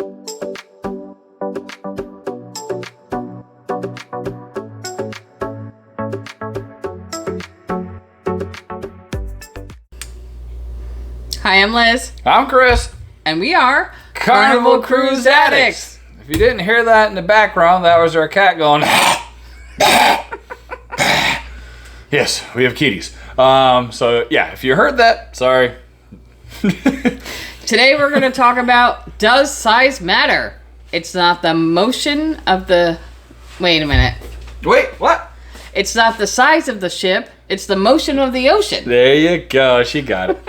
Hi, I'm Liz. I'm Chris. And we are Carnival Cruise Addicts. If you didn't hear that in the background, that was our cat going. Yes, we have kitties. So yeah, if you heard that, sorry. Today we're going to talk about, does size matter? It's not the motion of the... Wait a minute. Wait, what? It's not the size of the ship, it's the motion of the ocean. There you go. She got it.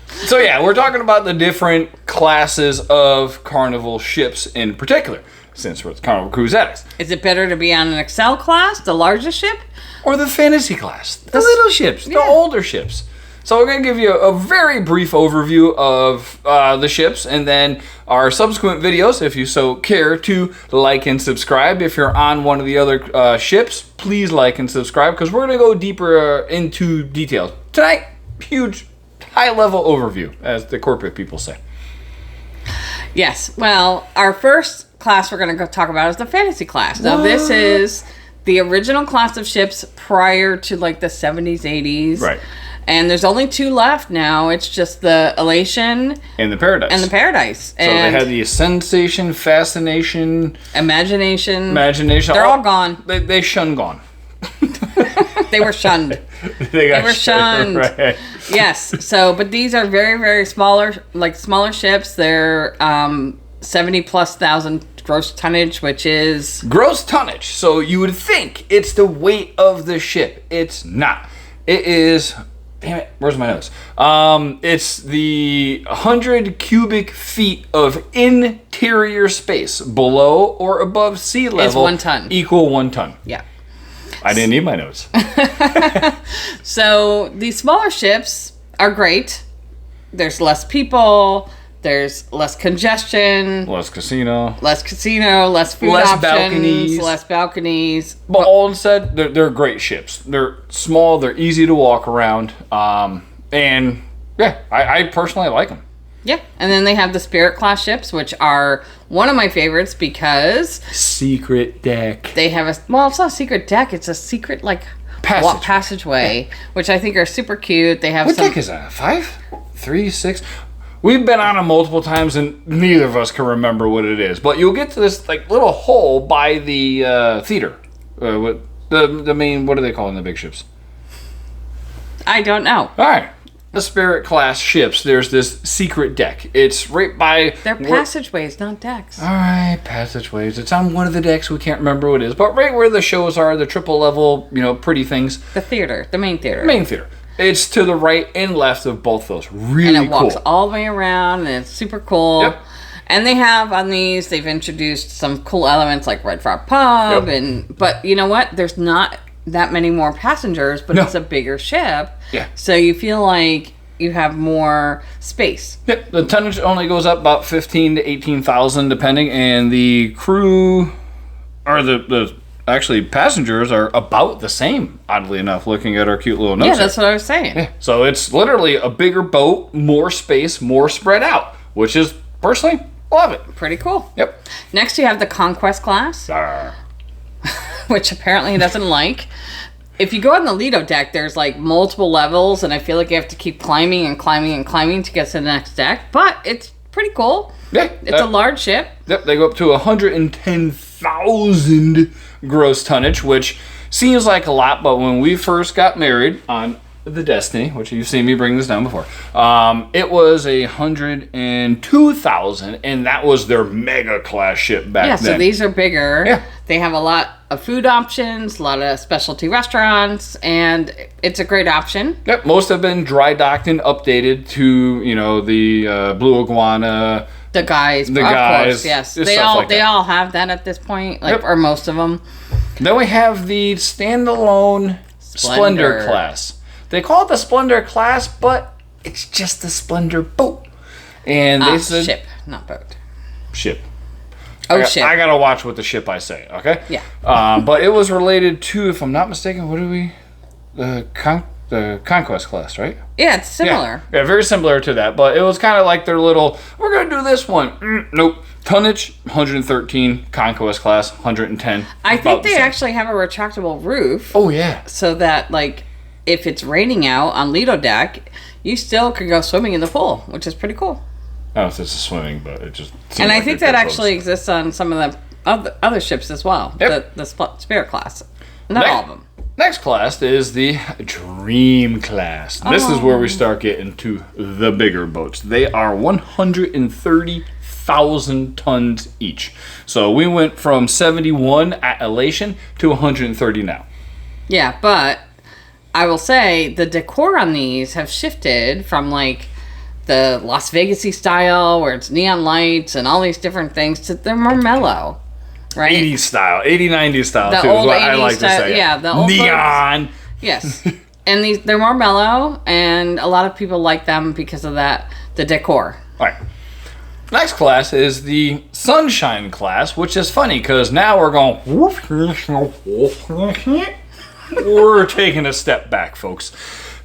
So yeah, we're talking about the different classes of Carnival ships in particular, since we're Carnival Cruise Addicts. Is it better to be on an Excel class, the largest ship? Or the fantasy class, the little ships, the older ships. So we're going to give you a very brief overview of the ships, and then our subsequent videos, if you so care to like and subscribe. If you're on one of the other ships, please like and subscribe, because we're going to go deeper into details. Tonight, huge, high-level overview, as the corporate people say. Yes. Well, our first class we're going to talk about is the fantasy class. Now, this is the original class of ships prior to like the 70s, 80s. Right. And there's only two left now. It's just the Elation And the Paradise. So they had the Sensation, Fascination, Imagination. They're all gone. They shunned gone. They were shunned. They were shunned. Right. Yes. So, but these are very, very smaller ships. They're 70+ thousand gross tonnage, which is gross tonnage. So you would think it's the weight of the ship. It's not. It is. Damn it, where's my notes? It's the 100 cubic feet of interior space below or above sea level. It's 1 ton. Equal 1 ton. Yeah. I didn't need my notes. So these smaller ships are great. There's less people. There's less congestion. Less casino. Less food options. Less balconies. But all said, they're great ships. They're small. They're easy to walk around. And yeah, I personally like them. Yeah. And then they have the Spirit class ships, which are one of my favorites because secret deck. They have it's not a secret deck. It's a secret passageway, which I think are super cute. They have what deck is that? 5, 3, 6. We've been on them multiple times, and neither of us can remember what it is. But you'll get to this like little hole by the theater. The main, what do they call in the big ships? I don't know. All right. The Spirit class ships, there's this secret deck. It's right by... They're passageways, not decks. All right, passageways. It's on one of the decks. We can't remember what it is. But right where the shows are, the triple level, pretty things. The theater, the main theater. Main theater. It's to the right and left of both those. Really cool. And it walks all the way around, and it's super cool. Yep. And they have on these, they've introduced some cool elements like Red Frog Pub, but you know what? There's not that many more passengers, but it's a bigger ship. Yeah. So you feel like you have more space. Yep. The tonnage only goes up about 15 to 18,000 depending, and the crew or the actually passengers are about the same, oddly enough, looking at our cute little notes. Yeah, that's what I was saying. Yeah. So it's literally a bigger boat, more space, more spread out, which is personally love it. Pretty cool. Yep. Next you have the Conquest class. Which apparently he doesn't like. If you go on the Lido deck, there's like multiple levels, and I feel like you have to keep climbing and climbing and climbing to get to the next deck. But it's pretty cool. Yeah. It's a large ship. Yep, they go up to 110,000 gross tonnage, which seems like a lot, but when we first got married on the Destiny, which you've seen me bring this down before, it was 102,000, and that was their mega class ship back then. Yeah, so these are bigger. Yeah. They have a lot of food options, a lot of specialty restaurants, and it's a great option. Yep, most have been dry docked and updated to, the Blue Iguana. The guys, of course, yes. They all have that at this point, or most of them. Then we have the standalone Splendor class. They call it the Splendor class, but it's just the Splendor boat. And they said ship, not boat. Ship. Ship. I gotta watch what the ship I say, okay? Yeah. But it was related to, if I'm not mistaken, the Conquest class, right? Yeah, it's similar. Yeah, very similar to that. But it was kind of like their little, we're going to do this one. Nope. Tonnage 113, Conquest class 110. I think they actually have a retractable roof. Oh yeah. So that like if it's raining out on Lido deck, you still can go swimming in the pool, which is pretty cool. I don't know if it's a swimming, but it just. And I think that actually exists on some of the other ships as well. Yep. The Spirit class, not all of them. Next class is the Dream class. This is where we start getting to the bigger boats. They are 130,000 tons each. So we went from 71 at Elation to 130 now. Yeah, but I will say the decor on these have shifted from like the Las Vegas-y style where it's neon lights and all these different things to they're more mellow. Right? 80s style, 90s style the too old is what 80s I like style, to say. Yeah, the old neon. boats. Yes. And they're more mellow and a lot of people like them because of that, the decor. All right. Next class is the Sunshine class, which is funny because now we're going. We're taking a step back, folks.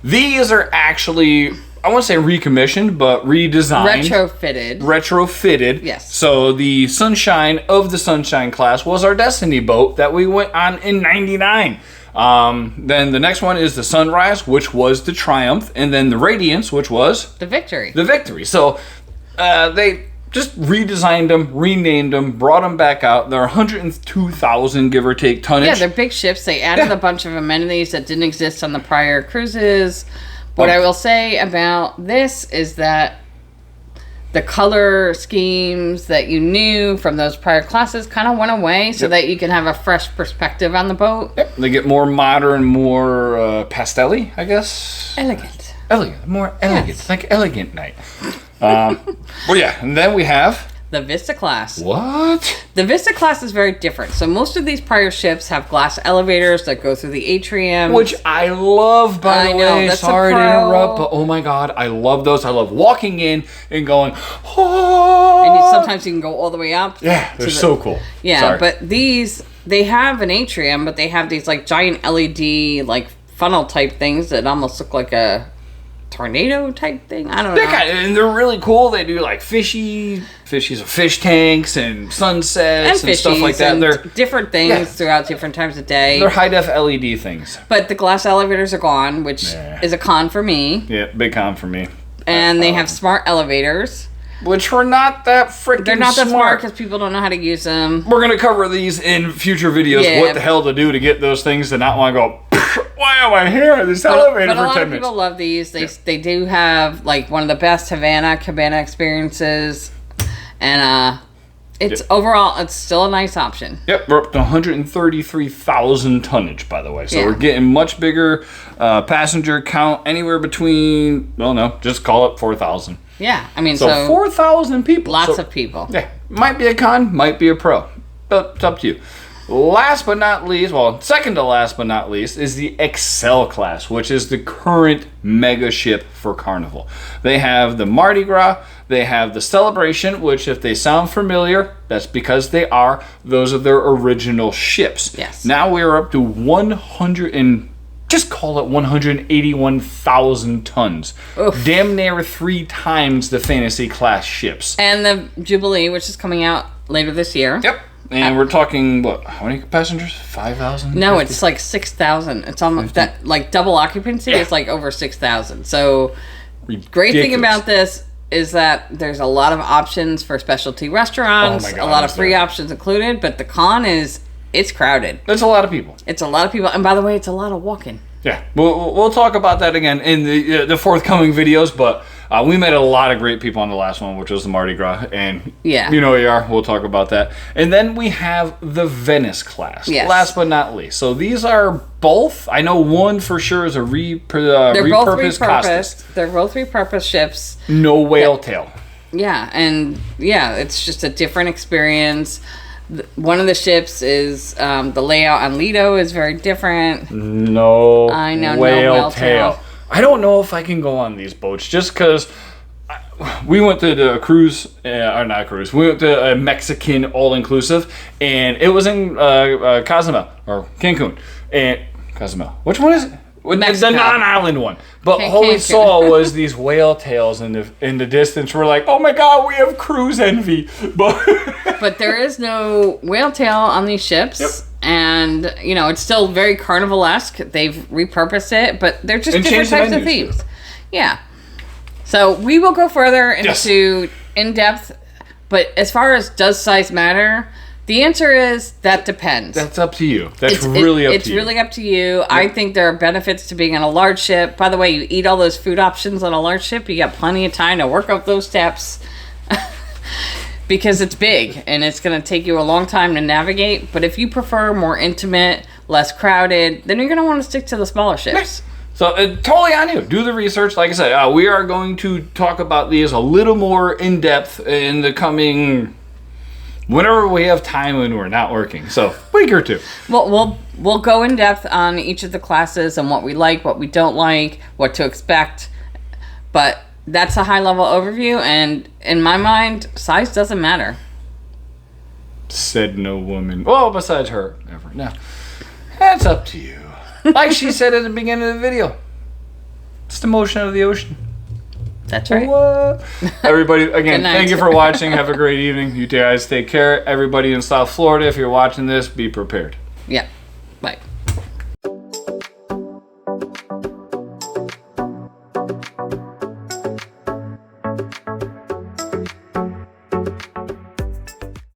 These are actually, I won't say recommissioned, but redesigned. Retrofitted. Yes. So the Sunshine of the Sunshine class was our Destiny boat that we went on in 99. Then the next one is the Sunrise, which was the Triumph, and then the Radiance, which was the Victory. So they just redesigned them, renamed them, brought them back out. They're 102,000, give or take, tonnage. Yeah, they're big ships. They added a bunch of amenities that didn't exist on the prior cruises. What I will say about this is that the color schemes that you knew from those prior classes kind of went away so that you can have a fresh perspective on the boat. Yep. They get more modern, more pastel-y, I guess. Elegant. More elegant. Yes. Like Elegant Night. Well, yeah, and then we have the Vista class. What? The Vista class is very different. So most of these prior ships have glass elevators that go through the atrium. Which I love, by the way. Sorry to interrupt, but oh my god, I love those. I love walking in and going, oh. And sometimes you can go all the way up. Yeah, they're so cool. Yeah, Sorry. But these, they have an atrium, but they have these like giant LED like funnel type things that almost look like a tornado type thing. I don't know. And they're really cool. They do like fish tanks and sunsets and stuff like that. They're different things throughout different times of day. They're high def LED things. But the glass elevators are gone, which is a con for me. Yeah, big con for me. And they have smart elevators. Which were not that freaking They're not that smart because smart people don't know how to use them. We're going to cover these in future videos. Yeah. What the hell to do to get those things to not want to go, why am I here in this elevator for 10 minutes? But a lot of people love these. They do have like one of the best cabana experiences. And it's overall, it's still a nice option. Yep, we're up to 133,000 tonnage, by the way. So we're getting much bigger passenger count, anywhere between, well, no, just call it 4,000. Yeah, I mean, so 4,000 people. Lots of people. Yeah, might be a con, might be a pro. But it's up to you. Last but not least, second to last but not least, is the Excel class, which is the current mega ship for Carnival. They have the Mardi Gras, they have the Celebration, which if they sound familiar, that's because they are. Those are their original ships. Yes. Now we're up to 181,000 tons. Oof. Damn near 3 times the Fantasy class ships. And the Jubilee, which is coming out later this year. Yep. And we're talking, what, how many passengers? 5,000? No, 50? It's like 6,000. It's almost 50? That, like double occupancy is like over 6,000. So, great thing about this is that there's a lot of options for specialty restaurants, a lot of free options included, but the con is it's crowded. There's a lot of people. It's a lot of people. And by the way, it's a lot of walking. Yeah, we'll talk about that again in the forthcoming videos, but we met a lot of great people on the last one, which was the Mardi Gras, and you know who you are. We'll talk about that. And then we have the Venice class, last but not least. So these are both, I know one for sure is a repurposed Costas. They're both repurposed ships. No whale tail. Yeah, and it's just a different experience. One of the ships is the layout on Lido is very different. No whale tail. I don't know if I can go on these boats just because we went to the cruise, or not cruise. We went to a Mexican all-inclusive, and it was in Cozumel or Cancun. And Cozumel. Which one is it? Mexico. The non-island one. But all we Cancun. saw was these whale tails in the distance. We're like, oh my god, we have cruise envy. But there is no whale tail on these ships. Yep. And, you know, it's still very Carnival-esque. They've repurposed it, but they're just And different changed the types of menus, themes. Yeah. So we will go further into in-depth, but as far as does size matter, the answer is that depends. That's up to you. That's really up to you. It's really up to you. I think there are benefits to being on a large ship. By the way, you eat all those food options on a large ship, you got plenty of time to work up those steps. Because it's big and it's going to take you a long time to navigate. But if you prefer more intimate, less crowded, then you're going to want to stick to the smaller ships. So totally on you. Do the research. Like I said, we are going to talk about these a little more in depth in the coming, whenever we have time when we're not working. So week or two. Well, we'll go in depth on each of the classes and what we like, what we don't like, what to expect. But that's a high level overview, and in my mind, size doesn't matter. Said no woman. Well, besides her, ever. No. That's up to you. Like she said at the beginning of the video. It's the motion of the ocean. That's right. What? Everybody, again, Good night. thank you for watching. Have a great evening. You guys take care. Everybody in South Florida, if you're watching this, be prepared. Yeah. Bye.